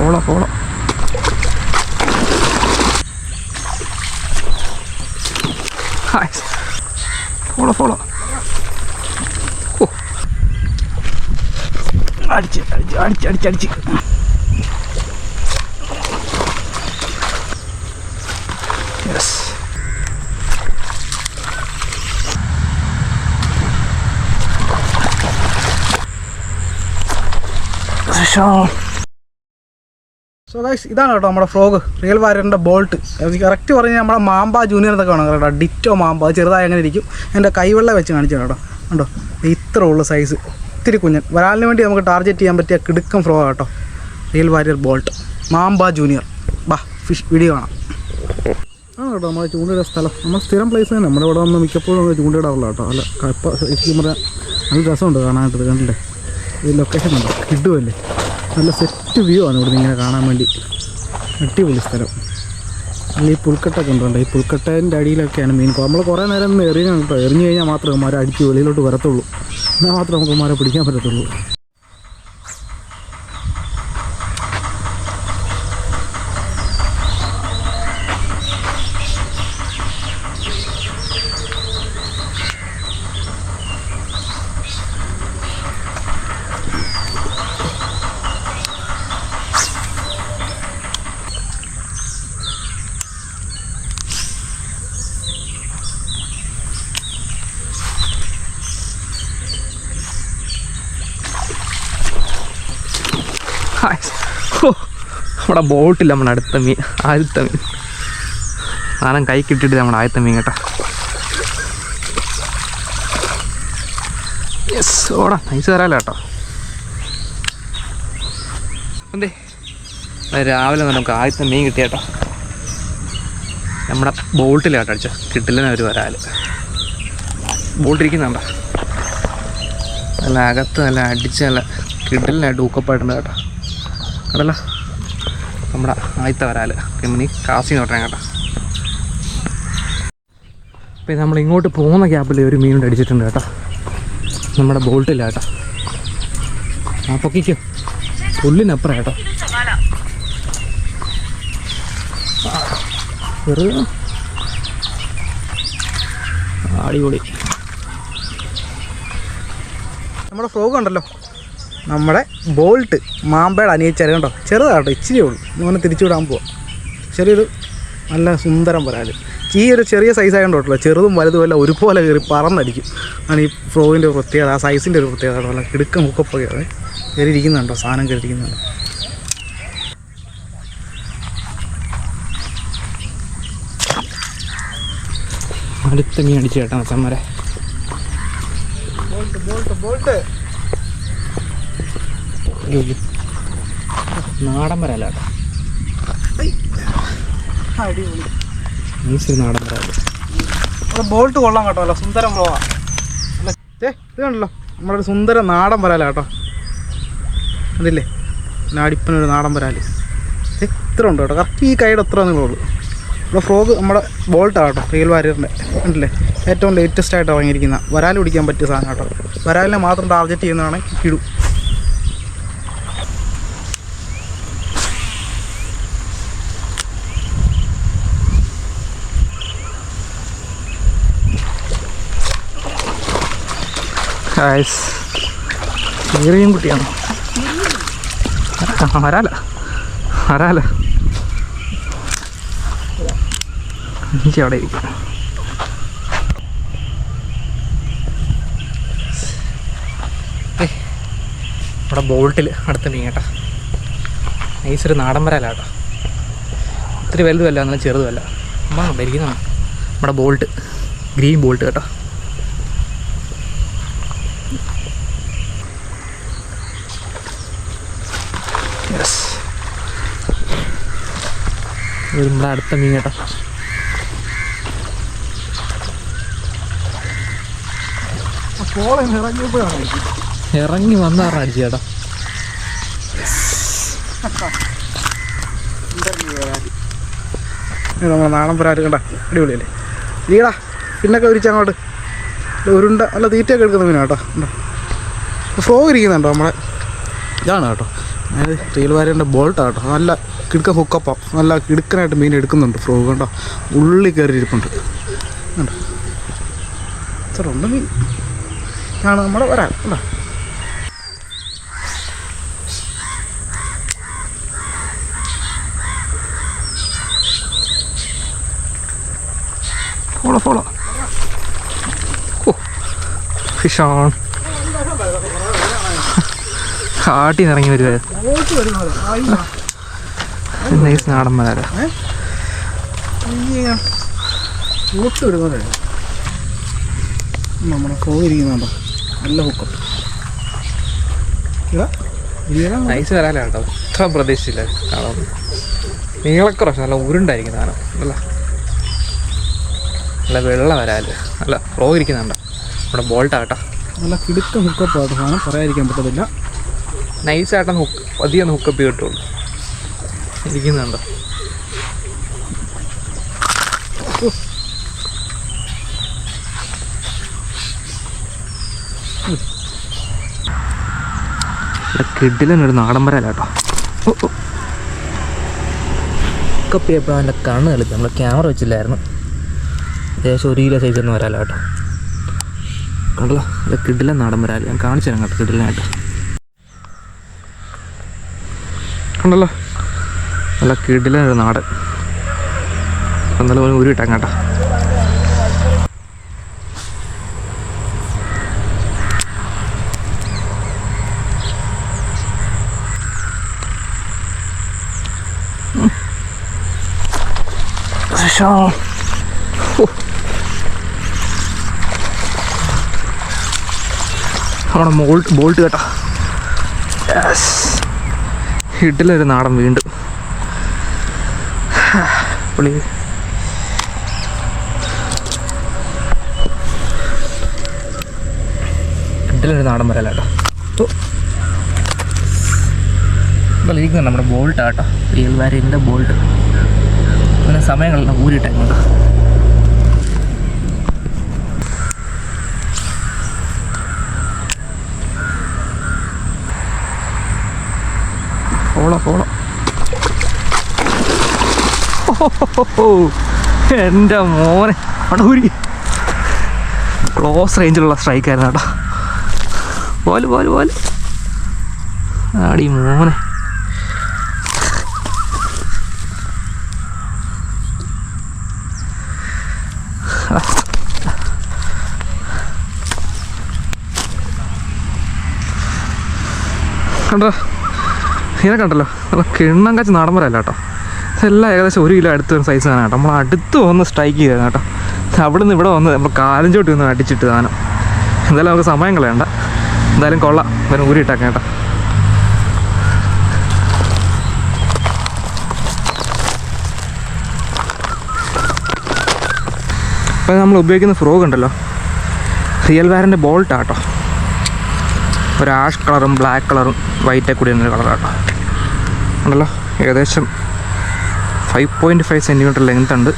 Polo പോളോ. പോളോ പോളോ. ഓ അടിച്ച് അടിച്ച് അടിച്ച് അടിച്ച് അടിച്ച്. യെസ്. സോ ഗൈസ്, ഇതാണ് കേട്ടോ നമ്മുടെ ഫ്രോഗ്, റിയൽ വാരിയറിൻ്റെ ബോൾട്ട്. കറക്റ്റ് പറഞ്ഞാൽ നമ്മുടെ മാമ്പ ജൂനിയർ എന്നൊക്കെ വേണം കേട്ടോ. ഡിറ്റോ മാമ്പ, ചെറുതായി അങ്ങനെ ഇരിക്കും. എൻ്റെ കൈവെള്ള വെച്ച് കാണിച്ചു കേട്ടോ. കണ്ടോ, ഇത്ര ഉള്ള സൈസ്, ഇത്തിരി കുഞ്ഞൻ. വരാലിന് വേണ്ടി നമുക്ക് ടാർഗറ്റ് ചെയ്യാൻ പറ്റിയ കിടുക്കം ഫ്രോഗ് കേട്ടോ, real warrior bolt mamba junior. ബാ ഫിഷ് വീഡിയോ കാണാം. ആണ് കേട്ടോ നമ്മൾ ചൂണ്ടയുടെ സ്ഥലം. നമ്മൾ സ്ഥിരം പ്ലേസ് തന്നെ. നമ്മുടെ ഇവിടെ വന്ന് മിക്കപ്പോഴും നമ്മൾ ചൂണ്ടയിടാറുള്ള കേട്ടോ. അല്ല ഇപ്പോൾ ശരിക്കും പറഞ്ഞാൽ നല്ല രസമുണ്ട് കാണാനായിട്ട്. കണ്ടില്ലേ ഈ ലൊക്കേഷൻ ഉണ്ടോ, കിട്ടുമല്ലേ. നല്ല സെറ്റ് വ്യൂ ആണ് ഇവിടുന്ന് ഇങ്ങനെ കാണാൻ വേണ്ടി. അടിപൊളി സ്ഥലം. ഈ പുൽക്കട്ടൊക്കെ ഉണ്ടോ, ഈ പുൽക്കട്ടേൻ്റെ അടിയിലൊക്കെയാണ് മീൻ. നമ്മൾ കുറേ നേരം ഒന്ന് എറിയണം കേട്ടോ. എറിഞ്ഞു കഴിഞ്ഞാൽ മാത്രമേ മരം അടിച്ച് വെളിയിലോട്ട് വരത്തുള്ളൂ. എന്നാൽ മാത്രമേ നമുക്ക് മരം പിടിക്കാൻ പറ്റത്തുള്ളൂ. നമ്മുടെ ബോട്ടില്ല, നമ്മുടെ അടുത്ത മീൻ, ആദ്യത്തെ മീൻ. സാധനം കൈ കിട്ടിയിട്ട് നമ്മുടെ ആദ്യത്തെ മീൻ കേട്ടോ. യെസ്, ഓടാ നൈസ് വരാലോ കേട്ടോ. എന്തേ രാവിലെ നമുക്ക് ആദ്യത്തെ മീൻ കിട്ടിയ കേട്ടോ. നമ്മുടെ ബോട്ടിലാട്ടോ അടിച്ചോ, കിട്ടില്ലെന്ന് ഒരു വരാൽ. ബോട്ടിരിക്കുന്നുണ്ടോ, നല്ല അകത്ത് നല്ല അടിച്ച് നല്ല കിടലിനായിട്ട് ഊക്കപ്പായിട്ടുണ്ട് കേട്ടോ. കണ്ടല്ലോ നമ്മുടെ ആദ്യത്തെ വരാൽ. പിന്നെ കാസി നോട്ടേ കേട്ടോ. അപ്പോൾ നമ്മൾ ഇങ്ങോട്ട് പോകുന്ന ഗ്യാപ്പിൽ ഒരു മീനുണ്ട് അടിച്ചിട്ടുണ്ട് കേട്ടോ, നമ്മുടെ ബോൾട്ടില്ല കേട്ടോ. ആ പൊക്കിക്കോ, പുല്ലിനപ്പുറം കേട്ടോ. വെറുതെ അടിപൊളി. നമ്മുടെ ഫ്രോഗ് ഉണ്ടല്ലോ, നമ്മുടെ ബോൾട്ട് മാമ്പയുടെ അനിയച്ചാൽ കണ്ടോ. ചെറുതാട്ടോ, ഇച്ചിരി ഉള്ളൂ. ഇങ്ങനെ തിരിച്ചു വിടാൻ പോവാം. ചെറിയൊരു നല്ല സുന്ദരം വരാൽ. ഈ ഒരു ചെറിയ സൈസ് ആയതുകൊണ്ടല്ലോ, ചെറുതും വലുതും എല്ലാം ഒരുപോലെ കയറി പറന്നടിക്കും. ആണ് ഈ ഫ്രോഗിൻ്റെ ഒരു പ്രത്യേകത, ആ സൈസിൻ്റെ ഒരു പ്രത്യേകത. നല്ല കിടുക്കം മുക്കപ്പൊക്കെയാണ് കയറിയിരിക്കുന്നുണ്ടോ, സാധനം കയറിയിരിക്കുന്നുണ്ടോ. അടുത്ത മീൻ അടിച്ചു കേട്ടോ മച്ചന്മാരെ. നാടൻ വരാല കേട്ടോ, നാടൻ വരാല്. ബോൾട്ട് കൊള്ളാം കേട്ടോ, അല്ല സുന്ദരം ഫ്രോവാ. അല്ല ഇത് കണ്ടല്ലോ, നമ്മളൊരു സുന്ദര നാടൻ വരാല കേട്ടോ. അതില്ലേ അടിപ്പനൊരു നാടൻ വരാല്. ഇത്ര ഉണ്ട് കേട്ടോ, കറക്റ്റ് ഈ കൈയുടെ അത്ര നീളമുള്ളൂ. നമ്മുടെ ഫ്രോഗ് നമ്മുടെ ബോൾട്ടാണ് കേട്ടോ, റിയൽ വാരിയറിൻ്റെ. കണ്ടില്ലേ, ഏറ്റവും ലേറ്റസ്റ്റ് ആയിട്ട് ഇറങ്ങിയിരിക്കുന്ന വരാൽ പിടിക്കാൻ പറ്റിയ സാധനം കേട്ടോ. വരാലിനെ മാത്രം ടാർഗറ്റ് ചെയ്യുന്നതാണെങ്കിൽ കിടും. ചെറിയ കുട്ടിയാണ്, വരാല വരാല. എനിക്ക് അവിടെ ഇരിക്കും. ഇവിടെ ബോൾട്ടിൽ അടുത്ത മീൻ കേട്ടോ. നൈസൊരു നാടൻ വരാല കേട്ടോ. ഒത്തിരി വലുതുമല്ല എന്നാൽ ചെറുതുമല്ല. ഇരിക്കുന്നതാണ് നമ്മുടെ ബോൾട്ട്, ഗ്രീൻ ബോൾട്ട് കേട്ടോ. യെസ്, നമ്മുടെ അടുത്ത മീൻ കേട്ടോ. ഇറങ്ങി വന്നാറാണ് അടിച്ചു ചേട്ടാ. നമ്മുടെ നാടൻ പരാതി കണ്ട അടിപൊളിയല്ലേ. ഈടാ പിന്നൊക്കെ വിരിച്ചങ്ങോട്ട് ഉരുണ്ട നല്ല തീറ്റയൊക്കെ എടുക്കുന്ന മീനാണ് കേട്ടോ. ഫ്രോഗ് ഇരിക്കുന്നുണ്ടോ നമ്മുടെ. ഇതാണ് കേട്ടോ അതായത് റിയൽ വാരിയറിൻ്റെ ബോൾട്ടാണ് കേട്ടോ. നല്ല കിടുക്കൻ ഹുക്കപ്പം, നല്ല കിടുക്കനായിട്ട് മീൻ എടുക്കുന്നുണ്ട് ഫ്രോഗ് കേട്ടോ. ഉള്ളി കയറി ഇരിപ്പുണ്ട് കണ്ടോ. ഇത്ര ഉണ്ട് മീൻ. ആണ് നമ്മുടെ ഒരാൾ കേട്ടോ. Follow follow. Oh fish on. കാട്ടി നിറങ്ങി വരുവാ. നൈസ് നാടൻ മല. നമ്മുടെ പോയിരിക്കുന്നുണ്ടോ, നല്ല ഹുക്കം. നൈസ് വരാല കേട്ടോ. ഇത്ര പ്രതീക്ഷിച്ചില്ല കാണാൻ. നീളക്കുറ നല്ല ഉരുണ്ടായിരിക്കും സാധനം. നല്ല വെള്ള വരാല്, നല്ല ഫ്ലോ ഇരിക്കുന്നുണ്ട്. നമ്മുടെ ബോൾട്ടാട്ടോ. നല്ല കിടുക്ക ഹുക്കപ്പാണ് സാധനം, പറയാതിരിക്കാൻ പറ്റത്തില്ല. നൈസായിട്ടൊന്ന് അധികം ഹുക്കപ്പ് കിട്ടുള്ളൂ. ഇരിക്കുന്നുണ്ടോ. കിഡിലൊരു നാടൻ വരാലാട്ടോ. ഹുക്കപ്പ് ചെയ്യപ്പോൾ അതിൻ്റെ കണ്ണ് കളിക്കും. നമ്മൾ ക്യാമറ വെച്ചില്ലായിരുന്നു. ഏകദേശം 1 കിലോ സൈസ് ഒന്നും വരാല കേട്ടോ. കണ്ടല്ലോ, നല്ല കിഡിലെ നാടൻ വരാല്. ഞാൻ കാണിച്ചു തരാം കേട്ടോ കിഡിലായിട്ട്. കണ്ടല്ലോ, നല്ല കിഡിലൊരു നാടൻ. എന്നാലും ഒരു ഉരുട്ടാം കേട്ടോ. അവിടെ ബോൾട്ട് കേട്ടോ. ഹിഡിലൊരു നാടൻ വീണ്ടും. പുളി ഹിഡിലൊരു നാടൻ വരല കേട്ടോ. ഇപ്പോൾ ഇരിക്കുന്നത് നമ്മുടെ ബോൾട്ടാട്ടോ. Real വാരിയറിൻ്റെ bolt. അങ്ങനെ സമയങ്ങളെല്ലാം ഊരിയിട്ടേക്കുന്നുണ്ട്. ഫോളോ. എൻ്റെ മോനെ അവിടെ ഊരി. ക്ലോസ് റേഞ്ചിലുള്ള സ്ട്രൈക്കായിരുന്നു കേട്ടോ. പോലെ ആടി മോനെ. കണ്ടോ, ഇതിനെ കണ്ടല്ലോ. നല്ല കിണ്ണം കച്ച് നാടൻ വരല്ല കേട്ടോ. ഇതെല്ലാം ഏകദേശം 1 കിലോ അടുത്ത് വരുന്ന സൈസ് ആണ് കേട്ടോ. നമ്മൾ അടുത്ത് വന്ന് സ്ട്രൈക്ക് ചെയ്തതാണ് കേട്ടോ. അവിടെ നിന്ന് ഇവിടെ വന്ന് നമ്മൾ കാലും ചോട്ടി ഒന്ന് അടിച്ചിട്ട് സാധനം. എന്തായാലും നമുക്ക് സമയം കളയണ്ട. എന്തായാലും കൊള്ളാം. വരും ഊരിയിട്ടേക്കാം കേട്ടോ. ഇപ്പം നമ്മൾ ഉപയോഗിക്കുന്ന ഫ്രോഗ് ഉണ്ടല്ലോ, റിയൽ വാരിയറിൻ്റെ ബോൾട്ടാട്ടോ. ഒരു ആഷ് കളറും ബ്ലാക്ക് കളറും വൈറ്റൊക്കെ കൂടി എന്നൊരു കളറാട്ടോ. ഉണ്ടല്ലോ, ഏകദേശം 5.5 സെൻറ്റിമീറ്റർ ലെങ്ത് ഉണ്ട്.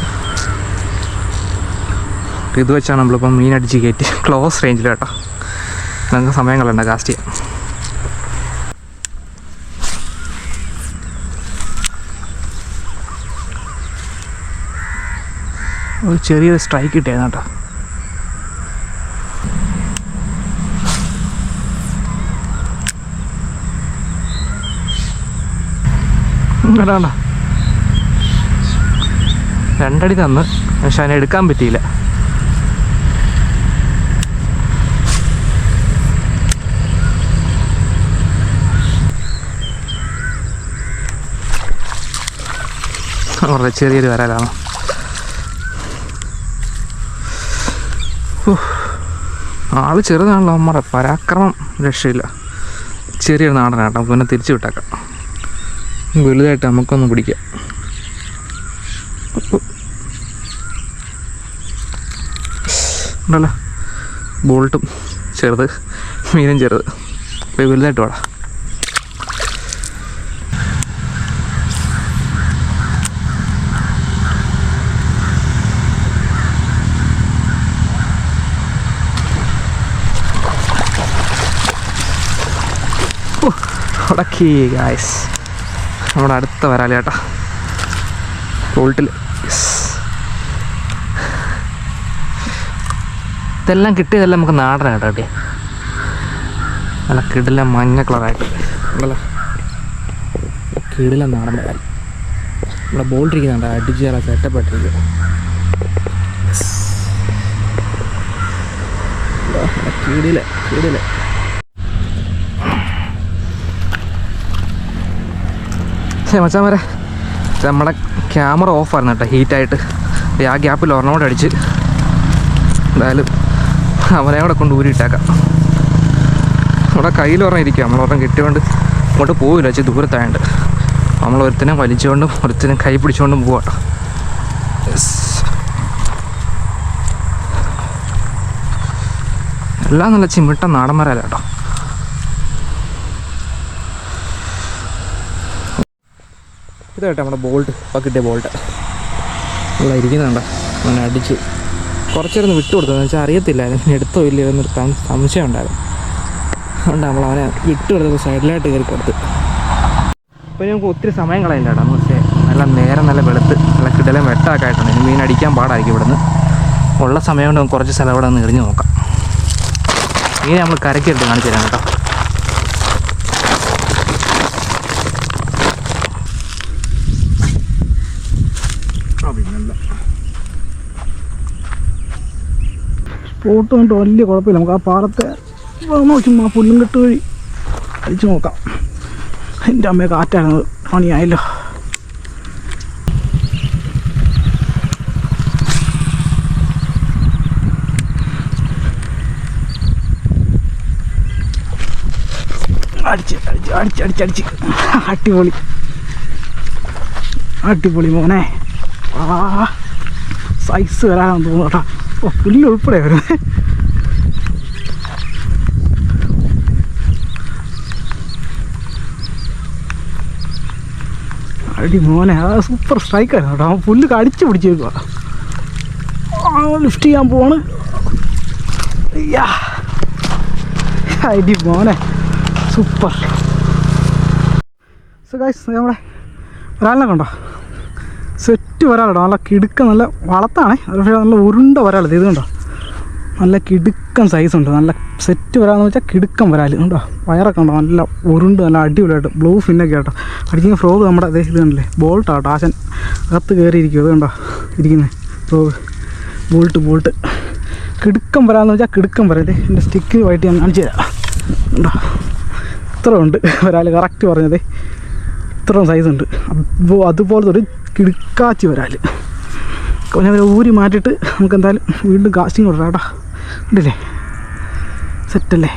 ഇത് വെച്ചാണ് നമ്മളിപ്പം മീനടിച്ച് കയറ്റി ക്ലോസ് റേഞ്ചിൽ കേട്ടോ. നമുക്ക് സമയം കളയണ്ട, കാസ്റ്റ് ചെയ്യാം. ഒരു ചെറിയൊരു സ്ട്രൈക്ക് കിട്ടിയായിരുന്നു കേട്ടോ. കേട്ടോ, 2 അടി തന്ന്, പക്ഷെ അതിനെ എടുക്കാൻ പറ്റിയില്ല. വളരെ ചെറിയൊരു വരാലാണ്. ആള് ചെറുതാണല്ലോ, നമ്മുടെ പരാക്രമം രക്ഷയില്ല. ചെറിയൊരു നാടനാട്ടോ. പിന്നെ തിരിച്ചു വിട്ടേക്കാം. വലുതായിട്ട് നമുക്കൊന്ന് പിടിക്കാം. ഉണ്ടല്ലോ, ബോൾട്ടും ചെറുത്, മീനും ചെറുത്. അപ്പോൾ വലുതായിട്ട് വേണം. മുടക്കി ഗായ്സ്. നമ്മുടെ അടുത്ത വരാല് ചേട്ടാ ബോൾട്ടിൽ. ഇതെല്ലാം കിട്ടിയതെല്ലാം നമുക്ക് നാടനാണ് കേട്ടോ. കിട്ടിയ നല്ല കിടില മഞ്ഞ കളറായിട്ട് ഉണ്ടല്ലോ, കിടില നാടൻ വരാൽ. നമ്മുടെ ബോൾട്ടിരിക്കുന്നുണ്ട് അടിച്ച് ചേരാൻ സെറ്റപ്പായിട്ടിരിക്കും. കിടില കിടില. മച്ചാമാരെ നമ്മുടെ ക്യാമറ ഓഫായിരുന്നു കേട്ടോ, ഹീറ്റായിട്ട്. ആ ഗ്യാപ്പിൽ ഒരെണ്ണോടെ അടിച്ച് എന്തായാലും അവനെ കൂടെ കൊണ്ട് ഊരിയിട്ടേക്കാം. നമ്മുടെ കയ്യിൽ ഒരെണ്ണം ഇരിക്കുക, നമ്മളൊരെണ്ണം കിട്ടിയോണ്ട് അങ്ങോട്ട് പോവില്ല, വെച്ചാൽ ദൂരത്തായുണ്ട്. നമ്മൾ ഒരുത്തിനെ വലിച്ചുകൊണ്ടും ഒരുത്തിനെ കൈ പിടിച്ചുകൊണ്ടും പോവാട്ടോ. എല്ലാം നല്ല ചിമിട്ട നാടൻ മരമല്ല കേട്ടോ. ഇത് കേട്ടോ നമ്മുടെ ബോൾട്ട്, ഇപ്പോൾ കിട്ടിയ ബോൾട്ട് ഇവിടെ ഇരിക്കുന്നുണ്ടോ. അങ്ങനെ അടിച്ച് കുറച്ചേരൊന്ന് വിട്ടു കൊടുത്തതെന്ന് വെച്ചാൽ അറിയത്തില്ലായിരുന്നു എടുത്തോ ഇല്ലയോ എന്നൊരു സംശയം ഉണ്ടായിരുന്നു. അതുകൊണ്ട് നമ്മൾ അവനെ വിട്ടു കൊടുത്തത് സൈഡിലായിട്ട് കയറി കൊടുത്ത്. അപ്പോൾ നമുക്ക് ഒത്തിരി സമയം കളയില്ല കേട്ടോ. പക്ഷേ നല്ല നേരം നല്ല വെളുത്ത് നല്ല കിടലം വെട്ടമൊക്കെ ആയിട്ടുണ്ട്. ഇനി മീൻ അടിക്കാൻ പാടായിരിക്കും ഇവിടുന്ന്. ഉള്ള സമയം കൊണ്ട് കുറച്ച് സ്ഥലം ഇവിടെ ഒന്ന് എറിഞ്ഞ് നോക്കാം. മീനെ നമ്മൾ കരക്കെടുത്ത് കാണിച്ചു തരാം കേട്ടോ. സ്പോട്ട് കൊണ്ട് വലിയ കുഴപ്പമില്ല. നമുക്ക് ആ പാടത്തെ ചുമ്മാ പുല്ലും കെട്ട് വഴി അടിച്ചു നോക്കാം. എൻ്റെ അമ്മയെ കാറ്റായിരുന്നു, പണിയായല്ലോ. അടിച്ച് അടിച്ച് അടിച്ച് അടിച്ചടിച്ച് അടിപൊളി അടിപൊളി മോനെ. ആ സൈസ് വരാനാന്ന് തോന്നുന്നു കേട്ടോ. ഓ പുല്ല് ഉൾപ്പെടെ വരും. അടി മോനെ, ആ സൂപ്പർ സ്ട്രൈക്കായിരുന്നു കേട്ടോ. ആ പുല്ല് കടിച്ച് പിടിച്ചേക്കുക. ലിഫ്റ്റ് ചെയ്യാൻ പോവാണ്. അടി മോനെ സൂപ്പർ. സോ ഗൈസ് നമ്മുടെ വരാലിനെ കണ്ടോ, സെറ്റ് വരാലുണ്ടോ. നല്ല കിടുക്ക, നല്ല വളർത്താണ്. പക്ഷേ നല്ല ഉരുണ്ട വരാലത്. ഇത് കണ്ടോ, നല്ല കിടുക്കൻ സൈസുണ്ട്. നല്ല സെറ്റ് വരാമെന്ന് വെച്ചാൽ കിടുക്കൻ വരാൽ കണ്ടോ. വയറൊക്കെ ഉണ്ടോ, നല്ല ഉരുണ്ട്, നല്ല അടിപൊളിയായിട്ട് ബ്ലൂ ഫിന്നൊക്കെ കേട്ടോ. അടിക്കുന്ന ഫ്രോഗ് നമ്മുടെ ഇത് കണ്ടല്ലേ, ബോൾട്ടാട്ടോ. ആശൻ അകത്ത് കയറിയിരിക്കും. അത് കണ്ടോ ഇരിക്കുന്നത് ഫ്രോഗ്, ബോൾട്ട് കിടുക്കം വരാമെന്ന് വെച്ചാൽ കിടുക്കം വരാം. എൻ്റെ സ്റ്റിക്ക് ആയിട്ട് ഞാൻ കാണിച്ചു തരാം. കണ്ടോ ഇത്ര ഉണ്ട് വരാൽ, കറക്റ്റ് പറഞ്ഞത് ഇത്രയും സൈസുണ്ട്. അപ്പോൾ അതുപോലത്തെ ഒരു കിടുക്കാച്ചി വരാൽ. ഞാൻ ഊരി മാറ്റിയിട്ട് നമുക്ക് എന്തായാലും വീണ്ടും കാസ്റ്റിംഗ് കൊടുക്കാം കേട്ടോ. ഉണ്ടല്ലേ, സെറ്റല്ലേ.